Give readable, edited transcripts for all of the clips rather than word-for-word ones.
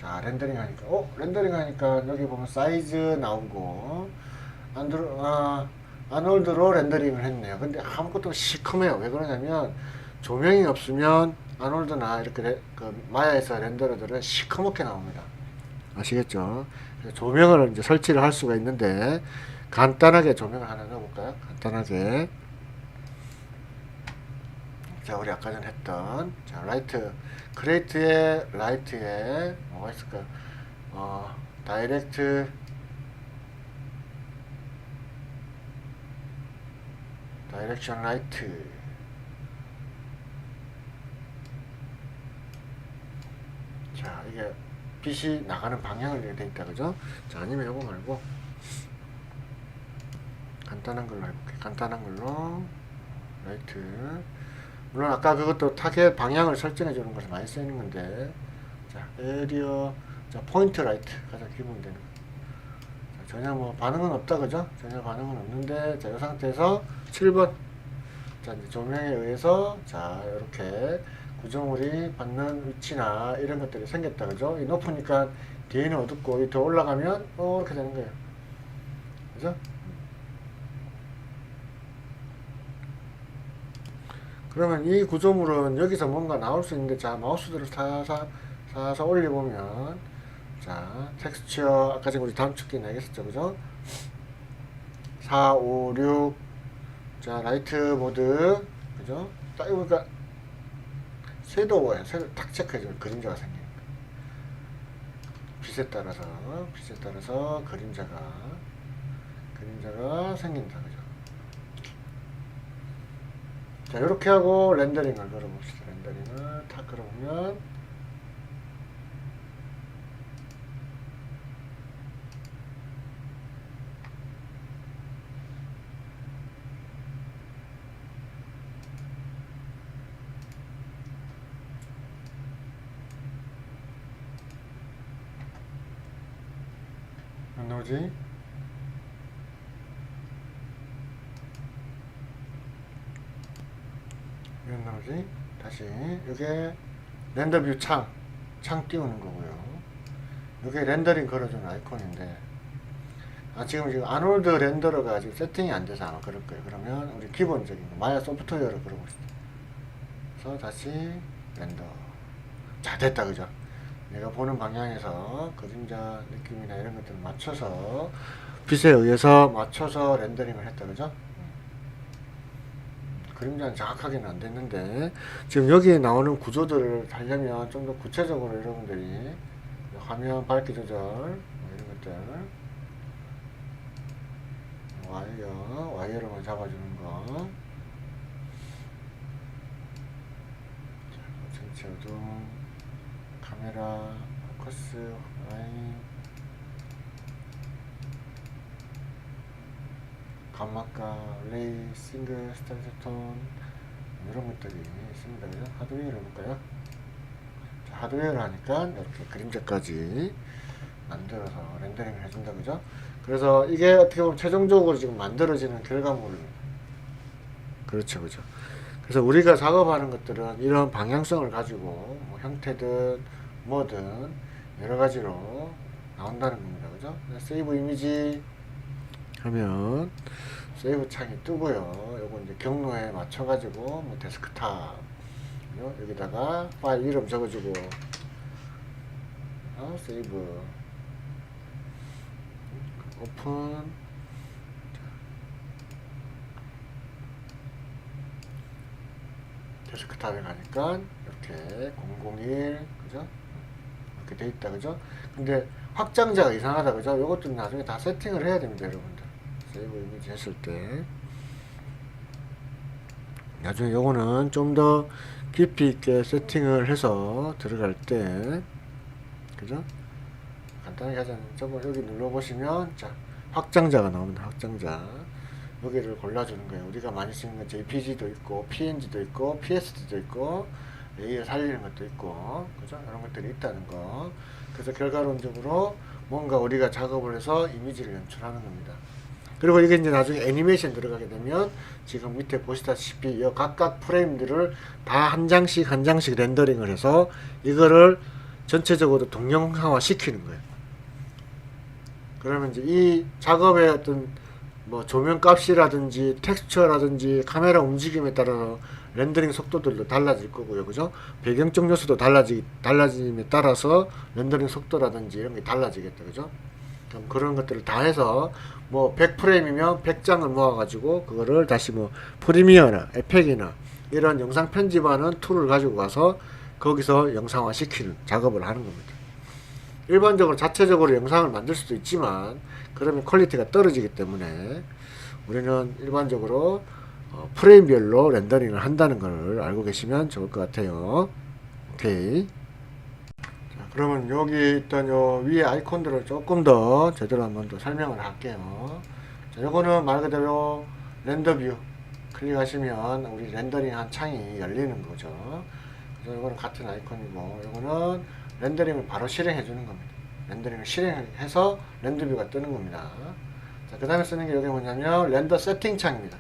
자, 렌더링 하니까, 렌더링 하니까 여기 보면 사이즈 나오고, 아놀드로 렌더링을 했네요. 근데 아무것도 시커매요. 왜 그러냐면, 조명이 없으면 아놀드나 이렇게 그 마야에서 렌더러들은 시커멓게 나옵니다. 아시겠죠? 조명을 이제 설치를 할 수가 있는데, 간단하게 조명을 하나 넣어볼까요? 간단하게. 자, 우리 아까 전에 했던, 자, 라이트, 크레이트에, 라이트에, 뭐가 있을까요? 다이렉트, 다이렉션 라이트. 자, 이게 빛이 나가는 방향을 이렇게 돼 있다, 그죠? 자, 아니면 이거 말고, 간단한 걸로 해볼게요. 간단한 걸로, 라이트. 물론 아까 그것도 타겟 방향을 설정해 주는 것이 많이 쓰이는 건데, 자, 에리어, 자, 포인트 라이트. 가장 기본 되는 거. 자, 전혀 뭐 반응은 없다, 그죠? 전혀 반응은 없는데, 자, 이 상태에서 7번. 자, 이제 조명에 의해서, 자, 이렇게 구조물이 받는 위치나 이런 것들이 생겼다, 그죠? 이 높으니까 뒤에는 어둡고, 이 더 올라가면, 이렇게 되는 거예요. 그죠? 그러면 이 구조물은 여기서 뭔가 나올 수 있는데, 자, 마우스들을 사사 올려보면, 자, 텍스처, 아까 전에 우리 단축키 내겠었죠, 그죠? 4, 5, 6, 자, 라이트 모드, 그죠? 딱, 그러니까, 섀도우에, 섀도우 딱 체크해주면 그림자가 생기는 거예요. 빛에 따라서 그림자가 생긴다, 그죠? 자, 이렇게 하고 렌더링을 걸어봅시다. 렌더링을 탁 걸어보면, 안 나오지? 왜 안 나오지? 다시. 이게 렌더뷰 창 띄우는 거고요. 이게 렌더링 걸어주는 아이콘인데, 지금 아놀드 렌더러가 아직 세팅이 안 돼서 아마 그럴 거예요. 그러면 우리 기본적인 거, 마야 소프트웨어를 걸어봅시다. 그래서 다시 렌더. 자, 됐다, 그죠? 내가 보는 방향에서 그림자 느낌이나 이런 것들을 맞춰서, 빛에 의해서 맞춰서 렌더링을 했다, 그죠? 그림자는 정확하게는 안 됐는데, 지금 여기에 나오는 구조들을 하려면 좀 더 구체적으로 여러분들이 화면 밝기 조절, 이런 것들, 와이어로만 잡아주는 거, 전체 어둠, 카메라, 포커스, 라인, 감마가, 레이, 싱글, 스탠스톤, 이런 것들이 있습니다. 그죠? 하드웨어를 해볼까요? 자, 하드웨어를 하니까 이렇게 그림자까지 만들어서 렌더링을 해준다, 그죠? 그래서 이게 어떻게 보면 최종적으로 지금 만들어지는 결과물입니다. 그렇죠, 그죠? 그래서 우리가 작업하는 것들은 이런 방향성을 가지고 뭐 형태든 뭐든 여러 가지로 나온다는 겁니다, 그죠? 세이브 이미지 하면 세이브 창이 뜨고요. 요거 이제 경로에 맞춰가지고 뭐 데스크탑 여기다가 파일 이름 적어주고 세이브 오픈 데스크탑에 가니까 이렇게 001 그죠? 이렇게 돼 있다, 그죠? 근데 확장자가 이상하다, 그죠? 요것도 나중에 다 세팅을 해야 됩니다, 여러분들. 세이브 이미지 했을 때 나중에 요거는 좀 더 깊이 있게 세팅을 해서 들어갈 때 그죠? 간단하게 하자면 여기 눌러보시면 자 확장자가 나옵니다. 확장자 여기를 골라주는 거예요. 우리가 많이 쓰는 건 JPG도 있고 PNG도 있고 PSD도 있고 AR 살리는 것도 있고 그죠? 이런 것들이 있다는 거. 그래서 결과론적으로 뭔가 우리가 작업을 해서 이미지를 연출하는 겁니다. 그리고 이게 이제 나중에 애니메이션 들어가게 되면 지금 밑에 보시다시피 이 각각 프레임들을 다 한 장씩 렌더링을 해서 이거를 전체적으로 동영상화 시키는 거예요. 그러면 이제 이 작업의 어떤 뭐 조명 값이라든지 텍스처라든지 카메라 움직임에 따라서 렌더링 속도들도 달라질 거고요. 그죠? 배경적 요소도 달라짐에 따라서 렌더링 속도라든지 이런 게 달라지겠다. 그죠? 그럼 그런 것들을 다 해서 뭐 100프레임이면 100장을 모아가지고 그거를 다시 뭐 프리미어나 에펙이나 이런 영상 편집하는 툴을 가지고 가서 거기서 영상화 시키는 작업을 하는 겁니다. 일반적으로 자체적으로 영상을 만들 수도 있지만 그러면 퀄리티가 떨어지기 때문에 우리는 일반적으로 프레임별로 렌더링을 한다는 걸 알고 계시면 좋을 것 같아요. 오케이. 자, 그러면 여기 있던 요 위에 아이콘들을 조금 더 제대로 한번 더 설명을 할게요. 자, 요거는 말 그대로 렌더 뷰 클릭하시면 우리 렌더링 한 창이 열리는 거죠. 그래서 요거는 같은 아이콘이고 요거는 렌더링을 바로 실행해 주는 겁니다. 렌더링을 실행해서 렌더뷰가 뜨는 겁니다. 자, 그 다음에 쓰는 게 여기 뭐냐면 렌더 세팅 창입니다.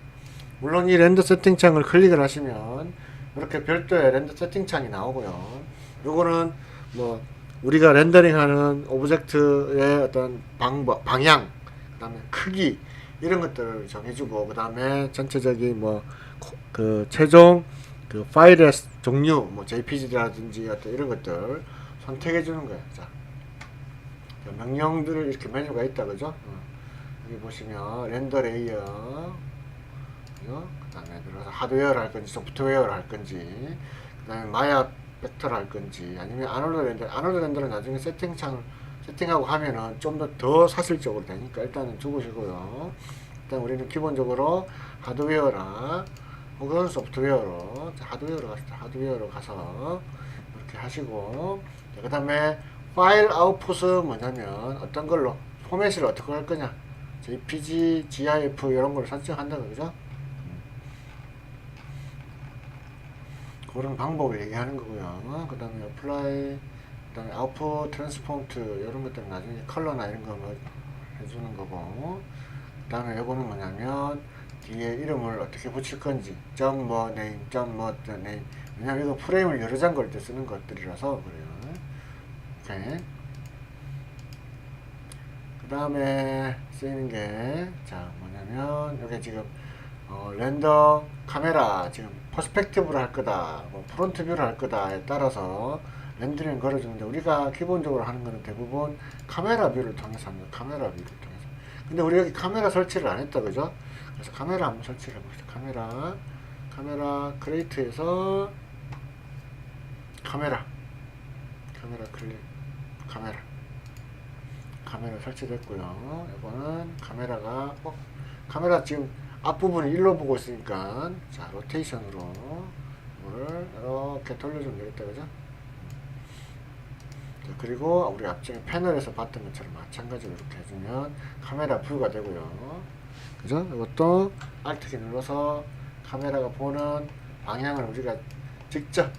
물론 이 렌더 세팅 창을 클릭을 하시면 이렇게 별도의 렌더 세팅 창이 나오고요. 요거는 뭐 우리가 렌더링하는 오브젝트의 어떤 방향, 그 다음에 크기 이런 것들을 정해주고 그 다음에 전체적인 뭐 그 최종 그 파일의 종류 뭐 JPG라든지 어떤 이런 것들 선택해 주는 거예요. 자, 명령들을 이렇게 메뉴가 있다 그죠? 여기 보시면 렌더 레이어 그 다음에 들어서 하드웨어를 할 건지 소프트웨어를 할 건지 그 다음에 마야 벡터를 할 건지 아니면 아놀드 렌더는 나중에 세팅하고 하면은 좀 더 사실적으로 되니까 일단은 주고시고요. 일단 우리는 기본적으로 하드웨어라 혹은 소프트웨어로 하드웨어로 가서 이렇게 하시고 그 다음에 파일 아웃풋은 뭐냐면 어떤 걸로 포맷을 어떻게 할 거냐 JPG, GIF 이런 걸 설정한다 그죠? 그런 방법을 얘기하는 거고요. 그 다음에 apply, 그 다음에 output, transform 이런 것들은 나중에 컬러나 이런 거 해주는 거고 그 다음에 요거는 뭐냐면 뒤에 이름을 어떻게 붙일 건지 뭐 name, 뭐 name 왜냐면 이거 프레임을 여러 장 걸 때 쓰는 것들이라서 그래요. 오케이. 그 다음에 쓰이는 게 자 뭐냐면 여기 지금 렌더 카메라 지금 퍼스펙티브로 할 거다 뭐 프론트 뷰로 할 거다에 따라서 렌더링 걸어주는데 우리가 기본적으로 하는 거는 대부분 카메라 뷰를 통해서 합니다. 카메라 뷰를 통해서. 근데 우리 여기 카메라 설치를 안 했다 그죠? 그래서 카메라 한번 설치를 해봅시다. 카메라 크레이트에서 카메라 클릭 카메라 설치됐고요. 이거는 카메라 지금 앞부분을 일로 보고 있으니까 자 로테이션으로 이거를 이렇게 돌려주면 되겠다 그죠? 자, 그리고 우리 앞쪽에 패널에서 봤던 것처럼 마찬가지로 이렇게 해주면 카메라 뷰가 되고요. 그죠? 이것도 Alt키 눌러서 카메라가 보는 방향을 우리가 직접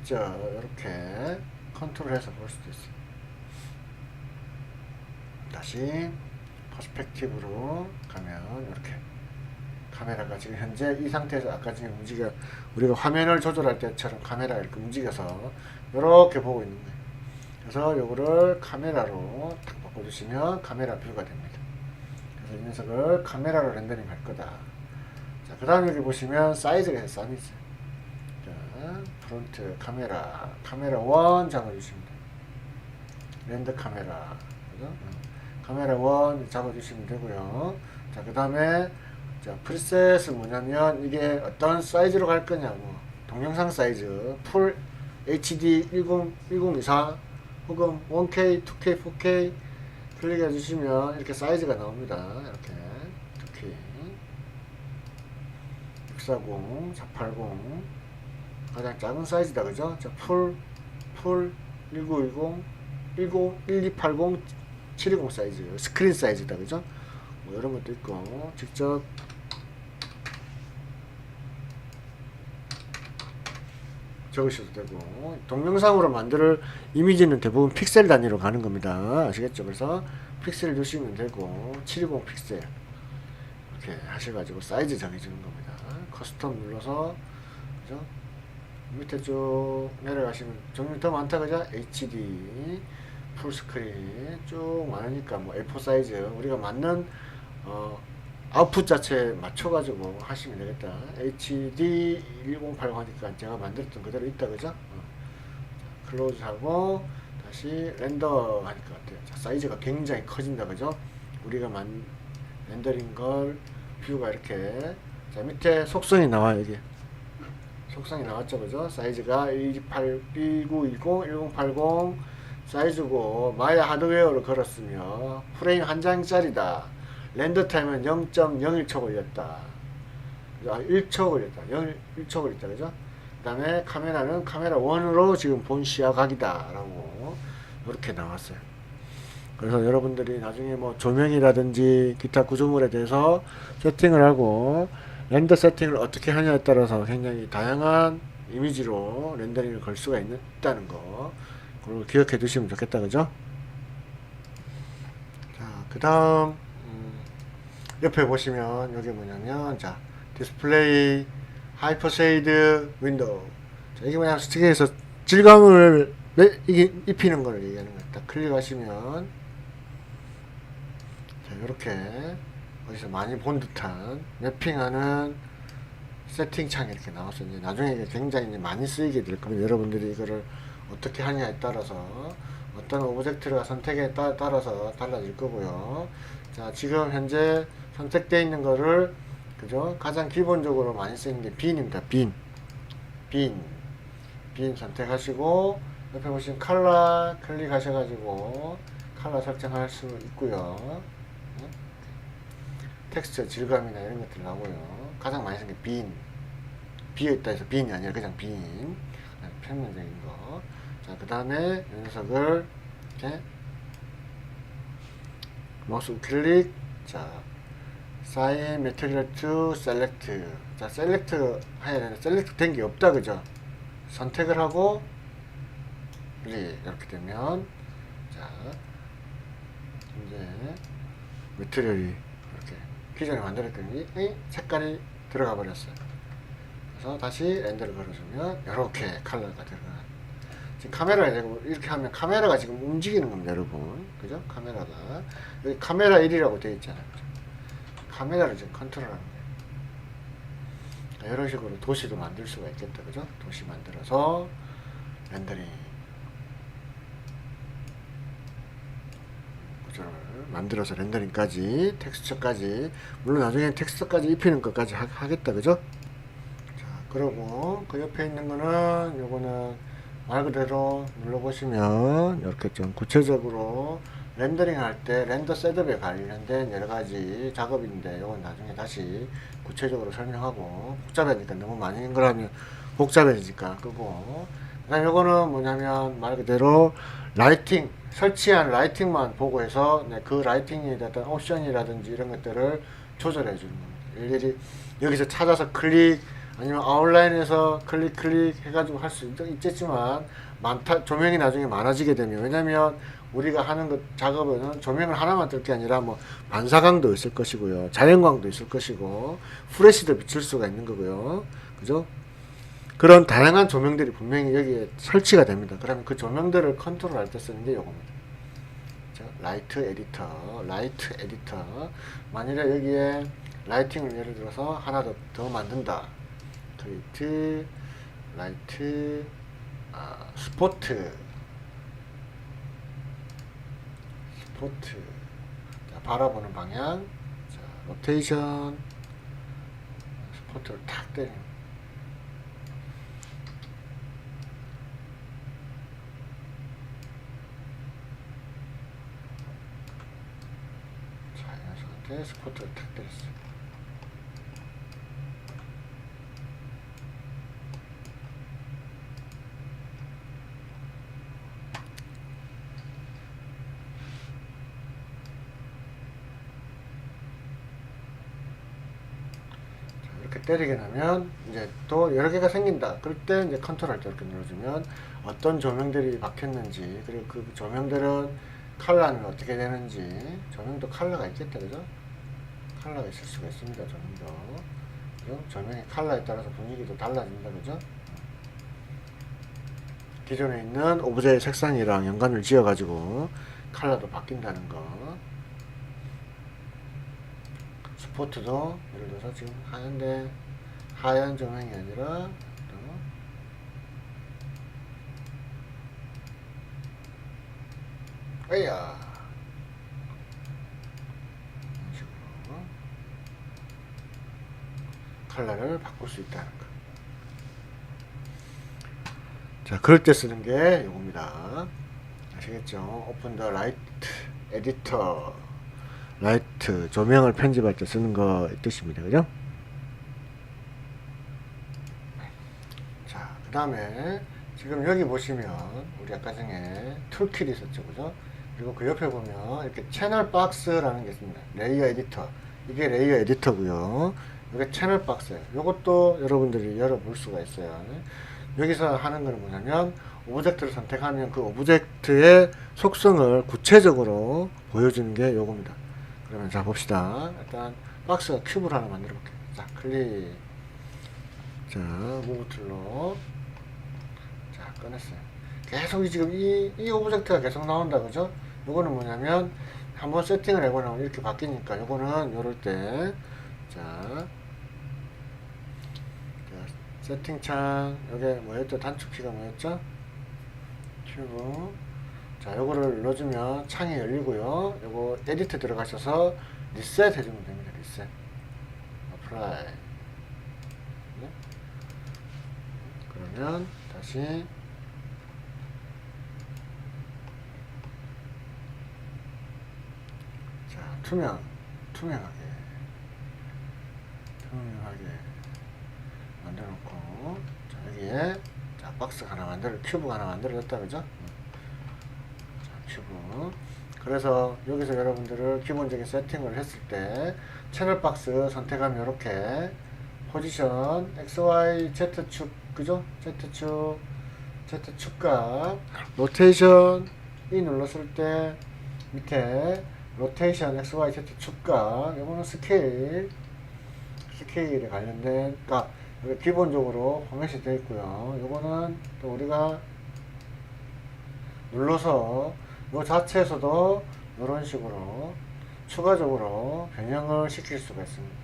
이렇게 컨트롤해서 볼 수도 있어요. 다시 퍼스펙티브로 가면 이렇게 카메라가 지금 현재 이 상태에서 아까 지금 우리가 화면을 조절할 때처럼 카메라가 이렇게 움직여서 이렇게 보고 있는 거예요. 그래서 요거를 카메라로 딱 바꿔주시면 카메라 뷰가 됩니다. 그래서 이 녀석을 카메라로 렌더링 할 거다. 자, 그 다음 여기 보시면 사이즈가 있어요. 자, 프론트 카메라 1 잡아주시면 돼요. 렌더 카메라 카메라 1 잡아주시면 되고요. 자, 그 다음에 자, 프리셋은 뭐냐면 이게 어떤 사이즈로 갈 거냐고 동영상 사이즈 풀 HD 1024 혹은 1K, 2K, 4K 클릭해 주시면 이렇게 사이즈가 나옵니다. 이렇게 2K 640, 480 가장 작은 사이즈다 그죠? 자, 풀 1920, 1280, 720 사이즈 스크린 사이즈다 그죠? 뭐 이런 것도 있고 직접 적으셔도 되고 동영상으로 만들 이미지는 대부분 픽셀 단위로 가는 겁니다. 아시겠죠? 그래서 픽셀 주시면 되고 720 픽셀 이렇게 하셔가지고 사이즈 정해주는 겁니다. 커스텀 눌러서 그죠? 밑에 쭉 내려가시면 종류 더 많다 그죠? HD 풀스크린 쭉 많으니까 뭐 A4 사이즈 우리가 맞는 아웃풋 자체에 맞춰가지고 하시면 되겠다. HD 1080 하니까 제가 만들었던 그대로 있다 그죠? 클로즈하고 다시 렌더 하니까 어때요? 자, 사이즈가 굉장히 커진다 그죠? 우리가 렌더링 걸 뷰가 이렇게 자 밑에 속성이 나와요. 이게 속성이 나왔죠 그죠? 사이즈가 1910 1080 사이즈고 마야 하드웨어로 걸었으며 프레임 한 장짜리다. 렌더 타임은 0.01초 걸렸다. 1초 걸렸다. 1초 걸렸다 그죠? 그 다음에 카메라는 카메라 1으로 지금 본 시야각이다 라고 이렇게 나왔어요. 그래서 여러분들이 나중에 뭐 조명이라든지 기타 구조물에 대해서 세팅을 하고 렌더 세팅을 어떻게 하냐에 따라서 굉장히 다양한 이미지로 렌더링을 걸 수가 있다는 거 그걸 기억해 두시면 좋겠다 그죠? 자, 그 다음 옆에 보시면 여기 뭐냐면 자 디스플레이 하이퍼쉐이드 윈도우 자, 이게 뭐냐면 스틱에서 질감을 이게 입히는 걸 얘기하는 거예요. 딱 클릭하시면 자 이렇게 어디서 많이 본 듯한 매핑하는 세팅창이 이렇게 나왔어요. 이제 나중에 이게 굉장히 이제 많이 쓰이게 될 겁니다. 여러분들이 이거를 어떻게 하냐에 따라서 어떤 오브젝트가 선택에 따라서 달라질 거고요. 자 지금 현재 선택되어 있는 거를 그죠? 가장 기본적으로 많이 쓰이는 게 빈입니다. 빈 선택하시고 옆에 보시면 컬러 클릭하셔가지고 컬러 설정할 수 있고요. 텍스처 질감이나 이런 것들 나오고요. 가장 많이 쓰는 게 빈 비어있다 해서 빈이 아니라 그냥 빈 평면적인 거. 자 그 다음에 이 녀석을 이렇게 마우스 클릭 자 Assign Material to Select 자 셀렉트 해야 되는데 셀렉트 된 게 없다 그죠? 선택을 하고 이렇게 되면 자 이제 메테리얼이 이렇게 기존에 만들었던 이 색깔이 들어가 버렸어요. 그래서 다시 렌더를 걸어주면 이렇게 컬러가 들어가. 지금 카메라가 이렇게 하면 카메라가 지금 움직이는 겁니다 여러분. 그죠? 카메라가 여기 카메라 1이라고 되어 있잖아요. 그죠? 카메라를 지금 컨트롤하는 거예요. 이런 식으로 도시도 만들 수가 있겠다 그죠? 도시 만들어서 렌더링 구조를 만들어서 렌더링까지 텍스처까지 물론 나중에 텍스처까지 입히는 것까지 하겠다 그죠? 자 그러고 그 옆에 있는 거는 요거는 말 그대로 눌러보시면 이렇게 좀 구체적으로 렌더링 할 때 렌더 셋업에 관련된 여러가지 작업인데 이건 나중에 다시 구체적으로 설명하고 복잡하니까 너무 많이 걸 하면 복잡해지니까 끄고 그 다음에 이거는 뭐냐면 말 그대로 라이팅 설치한 라이팅만 보고 해서 그 라이팅에 대한 옵션이라든지 이런 것들을 조절해 주는 겁니다. 일일이 여기서 찾아서 클릭 아니면 아웃라인에서 클릭 해가지고 할 수 있겠지만 조명이 나중에 많아지게 되면 왜냐면 우리가 하는 것 작업은 조명을 하나만 뜰 게 아니라 뭐 반사광도 있을 것이고요 자연광도 있을 것이고 후레쉬도 비칠 수가 있는 거고요 그죠? 그런 다양한 조명들이 분명히 여기에 설치가 됩니다. 그러면 그 조명들을 컨트롤할 때 쓰는 게 요겁니다. 라이트 에디터 만일에 여기에 라이팅을 예를 들어서 하나 더 만든다. 크리에이트 라이트 스포트 자, 바라보는 방향 자, 로테이션 스포트를 탁 때리는 자, 이 녀석한테 스포트를 탁 때렸어요. 때리게 되면 이제 또 여러 개가 생긴다. 그럴 때 이제 컨트롤 때 이렇게 눌러주면 어떤 조명들이 박혔는지 그리고 그 조명들은 컬러는 어떻게 되는지 조명도 컬러가 있겠다 그죠? 컬러가 있을 수가 있습니다. 조명도 그죠? 조명의 컬러에 따라서 분위기도 달라진다 그죠? 기존에 있는 오브제의 색상이랑 연관을 지어 가지고 컬러도 바뀐다는 거. 스포트도 예를 들어서 지금 하얀데 하얀 조명이 아니라 어이야 이런 식으로 컬러를 바꿀 수 있다는 거. 자, 그럴 때 쓰는 게 요겁니다. 아시겠죠? 오픈 더 라이트 에디터. 라이트 조명을 편집할 때 쓰는 거 뜻입니다. 그죠? 자, 그 다음에 지금 여기 보시면 우리 아까 전에 툴킷이 있었죠. 그죠? 그리고 그 옆에 보면 이렇게 채널 박스라는 게 있습니다. 레이어 에디터. 이게 레이어 에디터고요. 이게 채널 박스예요. 이것도 여러분들이 열어볼 수가 있어요. 여기서 하는 건 뭐냐면 오브젝트를 선택하면 그 오브젝트의 속성을 구체적으로 보여주는 게 요겁니다. 그러면 자 봅시다. 일단 박스 큐브를 하나 만들어 볼게요. 자 클릭. 자 무브 툴로 자 꺼냈어요. 계속 지금 이 오브젝트가 계속 나온다. 그죠? 요거는 뭐냐면 한번 세팅을 해고 나면 이렇게 바뀌니까 요거는 요럴 때 자 세팅창 여기 뭐였죠? 단축키가 뭐였죠? 큐브. 자 요거를 눌러주면 창이 열리고요. 요거 에디트 들어가셔서 리셋 해주면 됩니다. 리셋 어플라이. 네? 그러면 다시 자 투명하게 만들어 놓고 자 여기에 자 박스 하나 큐브가 하나 만들어졌다. 그죠? 자 큐브. 그래서 여기서 여러분들을 기본적인 세팅을 했을 때 채널 박스 선택하면 이렇게 포지션 XY Z축 그죠? Z축값 로테이션 이 눌렀을 때 밑에 로테이션 XY Z축값 요거는 스케일에 관련된 값 기본적으로 포맷이 되어 있고요. 요거는 또 우리가 눌러서 요 자체에서도 이런 식으로 추가적으로 변형을 시킬 수가 있습니다.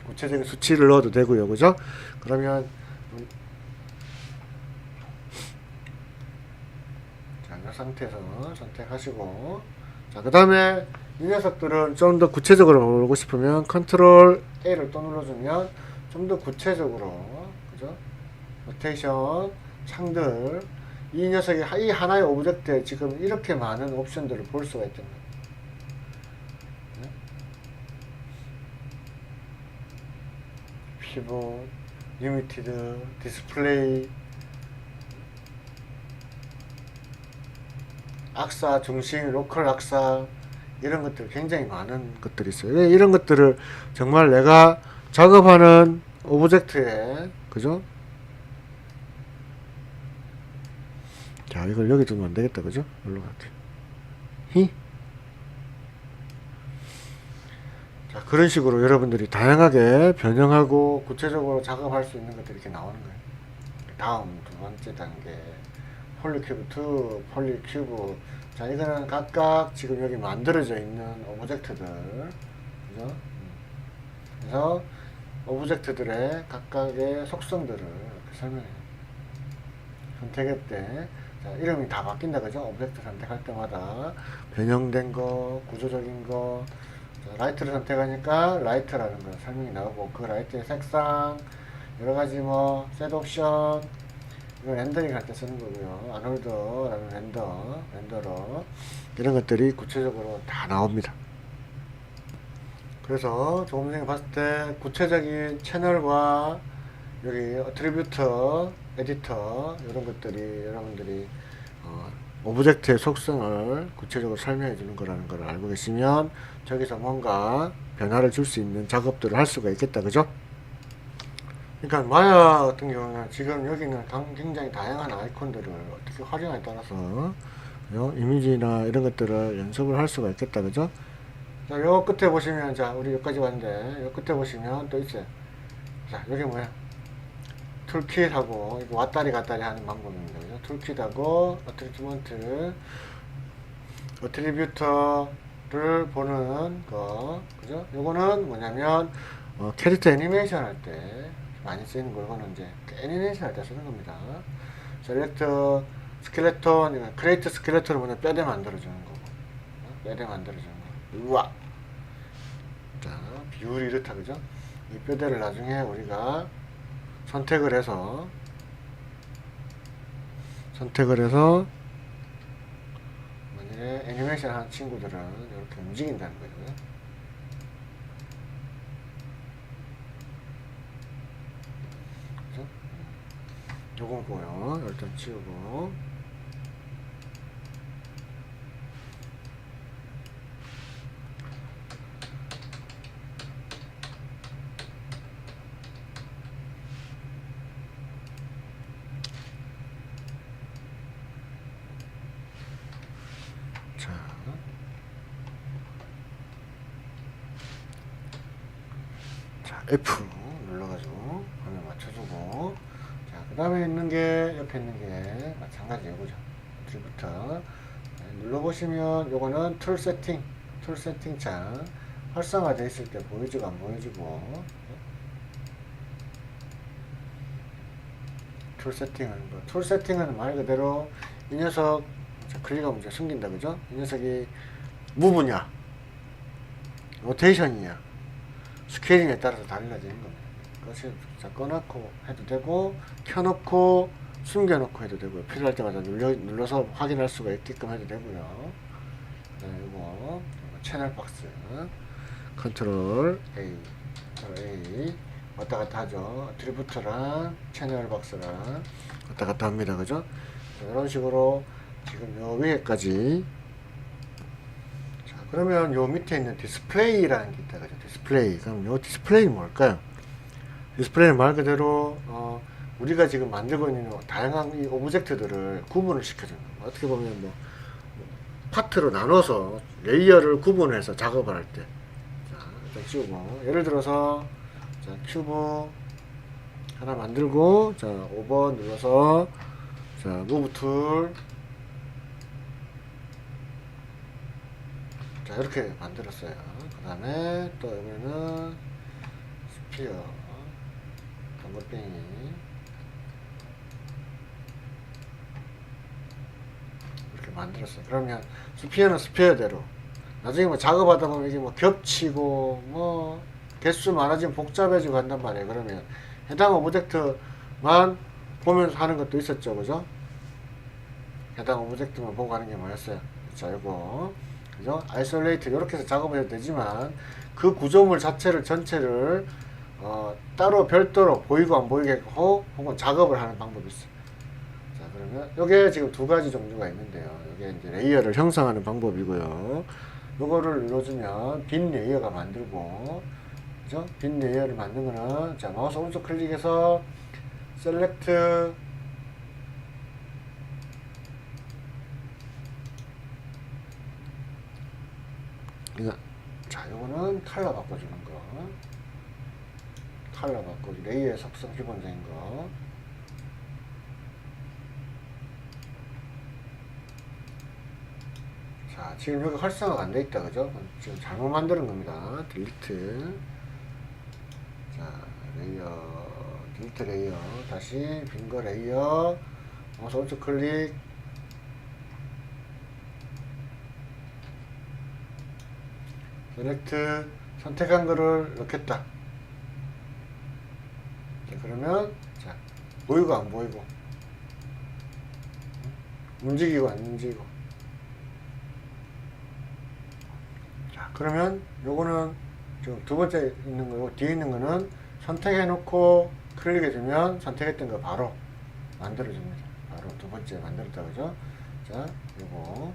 구체적인 수치를 넣어도 되고요. 그죠? 그러면 자, 이 상태에서 선택하시고 자, 그 다음에 이 녀석들은 좀 더 구체적으로 보고 싶으면 컨트롤 A를 또 눌러주면 좀 더 구체적으로 그죠? 로테이션 창들 이 녀석이 이 하나의 오브젝트에 지금 이렇게 많은 옵션들을 볼 수가 있단 말이에요. 네? 피벗, 리미티드, 디스플레이, 악사, 중심, 로컬 악사 이런 것들 굉장히 많은 것들이 있어요. 이런 것들을 정말 내가 작업하는 오브젝트에 그죠? 자 이걸 여기 두면 안되겠다. 그죠? 여기로 갈게요. 자 그런 식으로 여러분들이 다양하게 변형하고 구체적으로 작업할 수 있는 것들이 이렇게 나오는 거예요. 다음 두 번째 단계 폴리큐브 2, 폴리큐브. 자 이거는 각각 지금 여기 만들어져 있는 오브젝트들 그죠? 그래서 오브젝트들의 각각의 속성들을 이렇게 설명해요. 선택할 때 자, 이름이 다 바뀐다. 그죠? 오브젝트 선택할 때마다 변형된 거, 구조적인 거. 자, 라이트를 선택하니까 라이트라는 거 설명이 나오고 그 라이트의 색상 여러가지 뭐 셋 옵션 이거 렌더링 할 때 쓰는 거고요. 아놀드라는 렌더러 이런 것들이 구체적으로 다 나옵니다. 그래서 조금 전에 봤을 때 구체적인 채널과 여기 어트리뷰터, 에디터 이런 것들이 여러분들이 오브젝트의 속성을 구체적으로 설명해 주는 거라는 걸 알고 계시면 저기서 뭔가 변화를 줄 수 있는 작업들을 할 수가 있겠다. 그죠? 그러니까 마야 같은 경우는 지금 여기는 굉장히 다양한 아이콘들을 어떻게 활용에 따라서 이미지나 이런 것들을 연습을 할 수가 있겠다. 그죠? 자, 요 끝에 보시면 자 우리 여기까지 왔는데 요 끝에 보시면 또 있어요. 자 여기 뭐야? 툴킷하고 이거 왔다리 갔다리 하는 방법입니다. 그죠? 툴킷하고 어트리뷰터를 보는 거, 그죠? 요거는 뭐냐면 캐릭터 애니메이션 할 때 많이 쓰이는 거. 이거는 이제 애니메이션 할 때 쓰는 겁니다. 셀렉트 스켈레톤, 크레이트 스켈레톤을 뭐냐 뼈대 만들어주는 거고, 뼈대 만들어주는 거. 우와. 자, 비율이 이렇다, 그죠? 이 뼈대를 나중에 우리가 선택을 해서 만약에 애니메이션 하는 친구들은 이렇게 움직인다는 거죠. 그죠? 요거고요. 일단 치우고. 자, F 눌러가지고 화면 맞춰주고. 자, 그 다음에 있는 게, 옆에 있는 게 마찬가지 요거죠. 애트리뷰터. 눌러보시면 요거는 툴 세팅 창. 활성화되어 있을 때 보여주고 안 보여주고. 툴 세팅은 말 그대로 이 녀석, 자, 클릭하면 이제 숨긴다, 그죠? 이 녀석이 무브냐, 로테이션이냐, 스케일링에 따라서 달라지는 겁니다. 그것을 꺼놓고 해도 되고, 켜놓고, 숨겨놓고 해도 되고요. 필요할 때마다 눌러서 확인할 수가 있게끔 해도 되고요. 이거 채널 박스, 컨트롤 A 왔다 갔다 하죠. 애트리뷰터랑 채널 박스랑 왔다 갔다 합니다. 그죠? 이런 식으로 지금 요 위에까지. 자, 그러면 요 밑에 있는 디스플레이라는 게 있다. 그죠? 디스플레이. 그럼 요 디스플레이는 뭘까요? 디스플레이는 말 그대로 우리가 지금 만들고 있는 다양한 이 오브젝트들을 구분을 시켜주는 거예요. 어떻게 보면 뭐 파트로 나눠서 레이어를 구분해서 작업을 할 때. 자, 일단 지우고. 예를 들어서 자, 큐브 하나 만들고, 자, 5번 눌러서, 자, 무브 툴. 자, 이렇게 만들었어요. 그 다음에 또 여기는 스피어, 동글뱅이. 이렇게 만들었어요. 그러면 스피어는 스피어대로. 나중에 뭐 작업하다 보면 이게 뭐 겹치고, 뭐, 개수 많아지면 복잡해지고 한단 말이에요. 그러면 해당 오브젝트만 보면서 하는 것도 있었죠. 그죠? 해당 오브젝트만 보고 하는 게 뭐였어요? 자, 이거. 그죠? 아이솔레이트 이렇게 해서 작업을 해도 되지만 그 구조물 자체를 전체를 따로 별도로 보이고 안 보이게 하고 혹은 작업을 하는 방법이 있어요. 자, 그러면 요게 지금 두 가지 종류가 있는데요. 요게 이제 레이어를 형성하는 방법이고요. 요거를 눌러주면 빈 레이어가 만들고, 그죠? 빈 레이어를 만든 거는, 자, 마우스 오른쪽 클릭해서 셀렉트 이거, 자, 요거는 컬러 바꿔주는 거. 컬러 바꿔주, 레이어의 속성 기본적인 거. 자, 지금 여기 활성화가 안 돼 있다, 그죠? 지금 잘못 만드는 겁니다. 딜리트. 자, 레이어, 딜리트 레이어. 다시 빈 거 레이어. 마우스 오른쪽 클릭. 셀렉트. 선택한 거를 넣겠다. 자, 그러면, 자, 보이고 안 보이고. 움직이고 안 움직이고. 자, 그러면 요거는 지금 두 번째 있는 거고, 뒤에 있는 거는 선택해 놓고 클릭해 주면 선택했던 거 바로 만들어 줍니다. 바로 두 번째 만들었다, 그죠? 자, 요거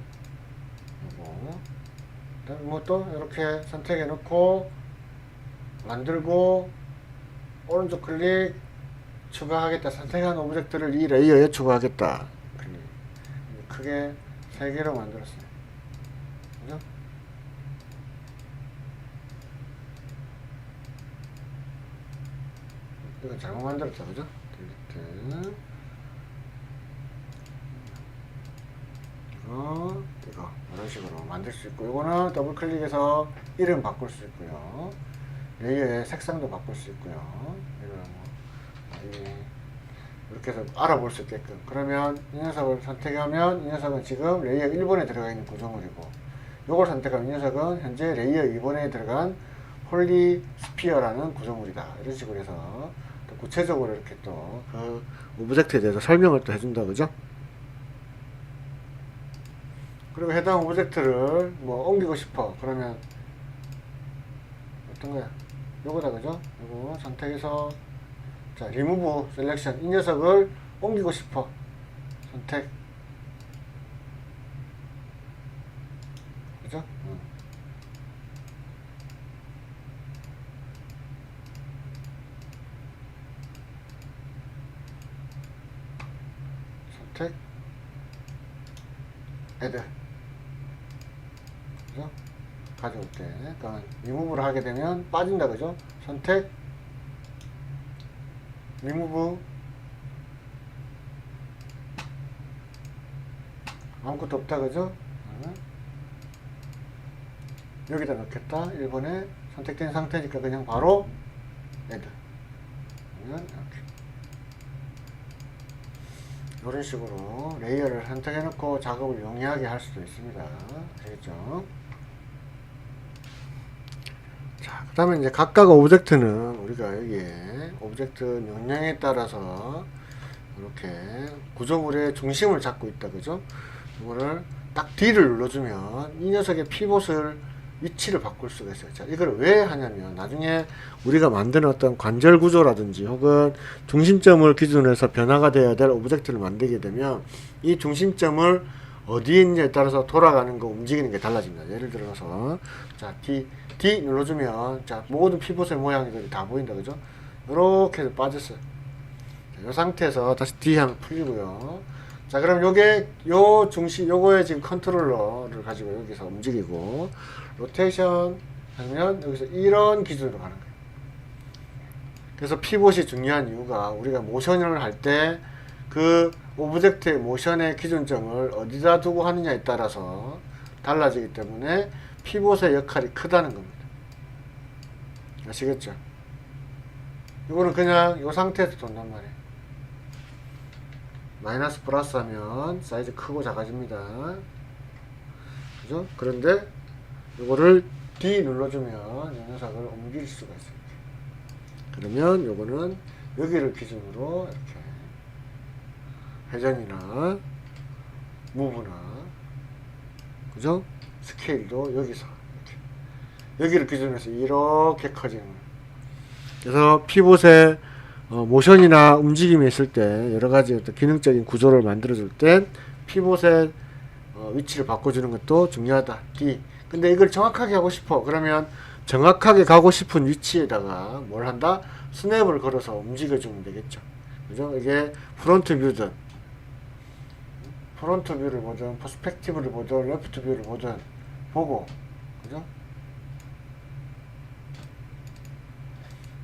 뭐 또 이렇게 선택해 놓고 만들고, 오른쪽 클릭 추가하겠다. 선택한 오브젝트를 이 레이어에 추가하겠다. 크게 3개로 만들었어요. 그죠? 이건 잘못 만들었죠, 그죠? 오브젝트 이거 이런 식으로 만들 수 있고, 이거는 더블 클릭해서 이름 바꿀 수 있고요, 레이어의 색상도 바꿀 수 있고요. 이렇게 해서 알아볼 수 있게끔. 그러면 이 녀석을 선택하면 이 녀석은 지금 레이어 1번에 들어가 있는 구조물이고, 이걸 선택하면 이 녀석은 현재 레이어 2번에 들어간 홀리 스피어라는 구조물이다. 이런 식으로 해서 또 구체적으로 이렇게 또 그 오브젝트에 대해서 설명을 또 해준다. 그죠? 그리고 해당 오브젝트를 뭐 옮기고 싶어. 그러면 어떤 거야? 요거다. 그죠? 요거 선택해서 자, 리무브 셀렉션, 이 녀석을 옮기고 싶어. 선택. 그죠? 선택. 애드. 그죠? 가져올 때. 그러니까 리무브를 하게 되면 빠진다. 그죠? 선택. 리무브. 아무것도 없다. 그죠? 여기다 넣겠다. 1번에 선택된 상태니까 그냥 바로 애드. 그러면 이렇게 이런 식으로 레이어를 선택해 놓고 작업을 용이하게 할 수도 있습니다. 아시겠죠? 자, 그 다음에 이제 각각 오브젝트는 우리가 여기에 오브젝트 명령에 따라서 이렇게 구조물의 중심을 잡고 있다. 그죠? 이거를 딱 D를 눌러주면 이 녀석의 피봇을 위치를 바꿀 수가 있어요. 자, 이걸 왜 하냐면 나중에 우리가 만드는 어떤 관절 구조라든지 혹은 중심점을 기준으로 해서 변화가 되어야 될 오브젝트를 만들게 되면 이 중심점을 어디에 있느냐에 따라서 돌아가는 거, 움직이는 게 달라집니다. 예를 들어서 자, D 눌러주면 자, 모든 피봇의 모양들이 다 보인다. 그죠? 이렇게 해서 빠졌어요. 자, 이 상태에서 다시 D 하면 풀리고요. 자, 그럼 요게 요 중심, 요거에 지금 컨트롤러를 가지고 여기서 움직이고, 로테이션 하면 여기서 이런 기준으로 가는 거예요. 그래서 피봇이 중요한 이유가 우리가 모션을 할 때 그 오브젝트의 모션의 기준점을 어디다 두고 하느냐에 따라서 달라지기 때문에 피봇의 역할이 크다는 겁니다. 아시겠죠? 이거는 그냥 이 상태에서 돈단 말이에요. 마이너스 플러스 하면 사이즈 크고 작아집니다. 그죠? 그런데 이거를 D 눌러주면 이 녀석을 옮길 수가 있어요. 그러면 요거는 여기를 기준으로 이렇게 회전이나 무브나 그죠? 스케일도 여기서 이렇게 여기를 기준으로 해서 이렇게 커지는 거예요. 그래서 피봇의 모션이나 움직임이 있을 때 여러가지 어떤 기능적인 구조를 만들어줄 때 피봇의 위치를 바꿔주는 것도 중요하다. D. 근데 이걸 정확하게 하고 싶어. 그러면 정확하게 가고 싶은 위치에다가 뭘 한다? 스냅을 걸어서 움직여주면 되겠죠. 그죠? 이게 프론트 뷰든, 프론트 뷰를 보든, 퍼스펙티브를 보든, 레프트 뷰를 보든, 보고, 그죠?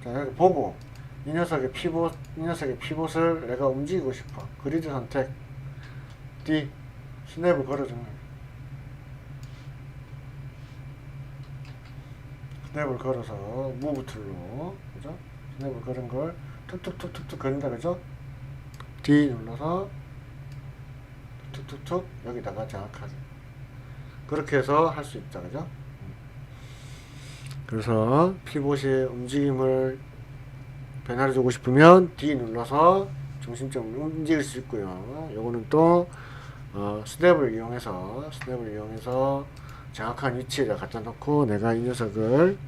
자, 여기 보고, 이 녀석의 피봇을 내가 움직이고 싶어. 그리드 선택, D, 스냅을 걸어주는 거예요. 스냅을 걸어서 무브 툴로, 그죠? 스냅을 걸은 걸 툭툭툭툭툭 거린다. 그죠? D 눌러서 툭툭툭툭 여기다가 정확하게 그렇게 해서 할 수 있다. 그죠? 그래서 피봇의 움직임을 변화를 주고 싶으면 D 눌러서 중심점을 움직일 수 있고요. 요거는 또 스냅을 이용해서 정확한 위치에다 갖다 놓고 내가 이 녀석을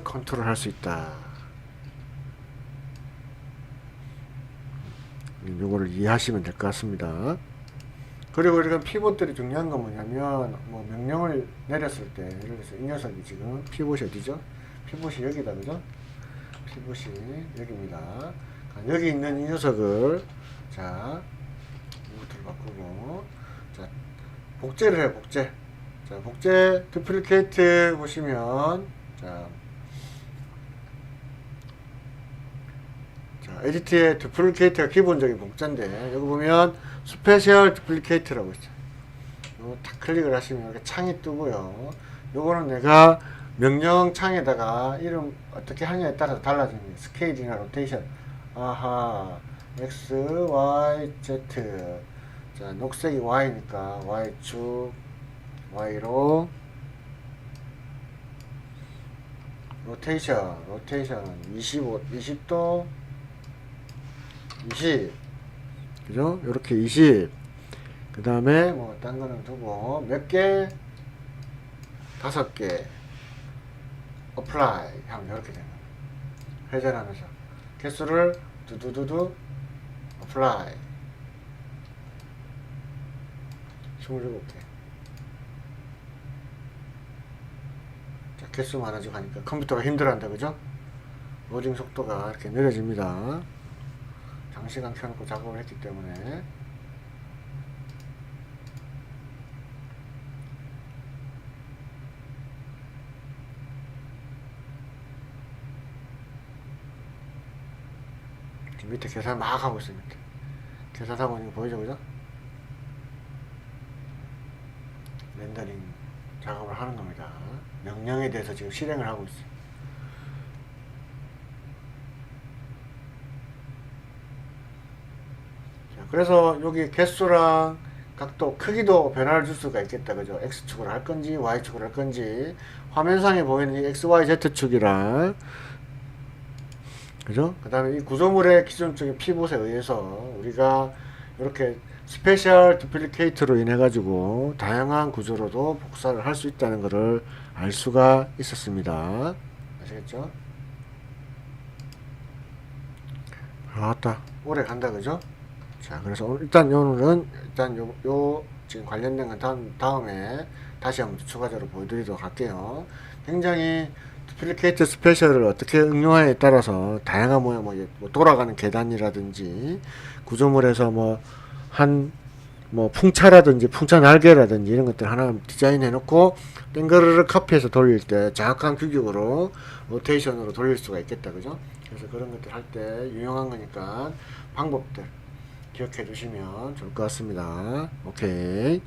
컨트롤 할 수 있다. 요거를 이해하시면 될 것 같습니다. 그리고 이런 피봇들이 중요한 건 뭐냐면 뭐 명령을 내렸을 때 예를 들어서 이 녀석이 지금 피봇이 어디죠? 피봇이 여기다. 그죠? 피봇이 여기입니다. 여기 있는 이 녀석을 자 이것들을 바꾸고 자 복제를 해. 복제. 자 복제 듀플리케이트 보시면 자 에디트의 두플리케이트가 기본적인 복자인데 여기 보면 스페셜 두플리케이트라고 있죠. 요거 딱 클릭을 하시면 이렇게 창이 뜨고요. 요거는 내가 명령 창에다가 이름 어떻게 하냐에 따라서 달라집니다. 스케일이나 로테이션. 아하, X, Y, Z. 자, 녹색이 Y니까 Y축, Y로 로테이션 25, 20도 20 그죠? 요렇게 20 그 다음에 뭐 딴 거는 두고 몇 개? 5개 apply 하면 이렇게 되는 거예요. 회전하면서 개수를 두두두두 apply 27개. 자, 개수 많아지고 하니까 컴퓨터가 힘들어한다 그죠? 로딩 속도가 이렇게 느려집니다. 장시간 켜놓고 작업을 했기 때문에. 밑에 계산 막 하고 있어요. 밑에 계산하고 있는 거 보이죠 그죠? 렌더링 작업을 하는 겁니다. 명령에 대해서 지금 실행을 하고 있어요. 자, 그래서 여기 개수랑 각도, 크기도 변화를 줄 수가 있겠다. 그죠? X축으로 할 건지, Y축으로 할 건지. 화면상에 보이는 이 X, Y, Z축이랑, 그죠? 그 다음에 이 구조물의 기존적인 피봇에 의해서 우리가 이렇게 스페셜 두플리케이트로 인해 가지고 다양한 구조로도 복사를 할 수 있다는 것을 알 수가 있었습니다. 아시겠죠? 아따 오래 간다 그죠? 자 그래서 일단 오늘은 일단 요 지금 관련된 건 다음에 다시 한번 추가적으로 보여드리도록 할게요. 굉장히 두플리케이트 스페셜을 어떻게 응용하에 따라서 다양한 모양 뭐 돌아가는 계단이라든지 구조물에서 뭐 풍차라든지 풍차 날개라든지 이런 것들 하나 디자인해 놓고 땡거르르 카피해서 돌릴 때 정확한 규격으로 로테이션으로 돌릴 수가 있겠다 그죠? 그래서 그런 것들 할 때 유용한 거니까 방법들 기억해 두시면 좋을 것 같습니다. 오케이.